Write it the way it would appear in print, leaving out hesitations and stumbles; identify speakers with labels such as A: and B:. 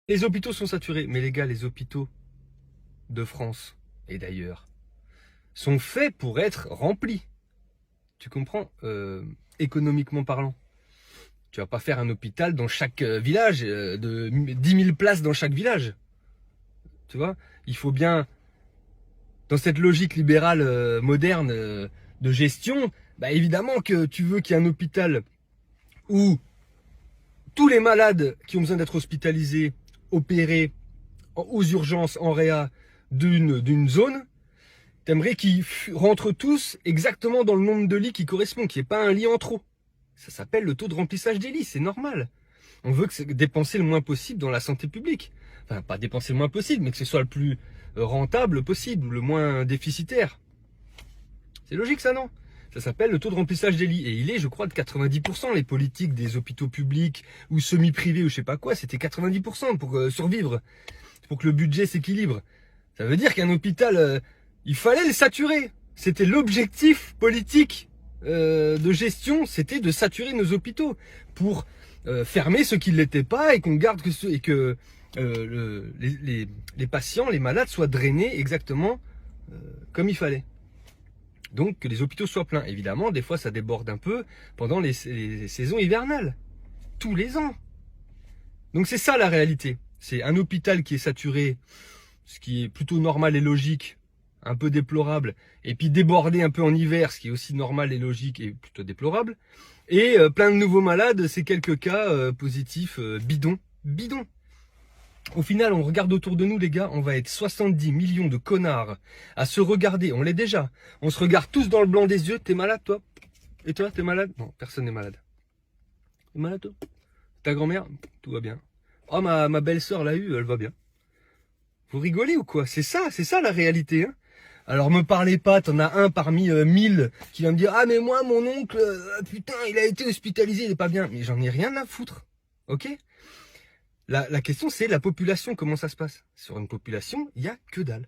A: Les hôpitaux sont saturés. Mais les gars, les hôpitaux de France et d'ailleurs sont faits pour être remplis. Tu comprends, économiquement parlant. Tu vas pas faire un hôpital dans chaque village, de 10 000 places dans chaque village. Tu vois, il faut bien, dans cette logique libérale moderne de gestion, bah évidemment que tu veux qu'il y ait un hôpital où tous les malades qui ont besoin d'être hospitalisés, opérés aux urgences, en réa d'une zone, t'aimerais qu'ils rentrent tous exactement dans le nombre de lits qui correspond, qu'il n'y ait pas un lit en trop. Ça s'appelle le taux de remplissage des lits, c'est normal. On veut que dépenser le moins possible dans la santé publique. Enfin, pas dépenser le moins possible, mais que ce soit le plus rentable possible, le moins déficitaire. C'est logique ça, non? Ça s'appelle le taux de remplissage des lits. Et il est, je crois, de 90%. Les politiques des hôpitaux publics ou semi-privés ou je sais pas quoi, c'était 90% pour survivre. Pour que le budget s'équilibre. Ça veut dire qu'un hôpital, il fallait le saturer. C'était l'objectif politique de gestion, c'était de saturer nos hôpitaux pour fermer ceux qui ne l'étaient pas et qu'on garde que ceux et que les patients, les malades soient drainés exactement comme il fallait. Donc que les hôpitaux soient pleins. Évidemment, des fois ça déborde un peu pendant les saisons hivernales. Tous les ans. Donc c'est ça la réalité. C'est un hôpital qui est saturé, ce qui est plutôt normal et logique, un peu déplorable, et puis débordé un peu en hiver, ce qui est aussi normal et logique et plutôt déplorable, et plein de nouveaux malades, c'est quelques cas positifs bidons. Au final, on regarde autour de nous, les gars, on va être 70 millions de connards à se regarder, on l'est déjà, on se regarde tous dans le blanc des yeux. T'es malade, toi? Et toi, t'es malade? Non, personne n'est malade. T'es malade, toi? Ta grand-mère? Tout va bien. Oh, ma belle-sœur l'a eu, elle va bien. Vous rigolez ou quoi? C'est ça la réalité, hein. Alors me parlez pas, t'en as un parmi 1000 qui va me dire ah mais moi mon oncle, putain il a été hospitalisé, il est pas bien. Mais j'en ai rien à foutre, ok? La question c'est la population, comment ça se passe? Sur une population, il y a que dalle.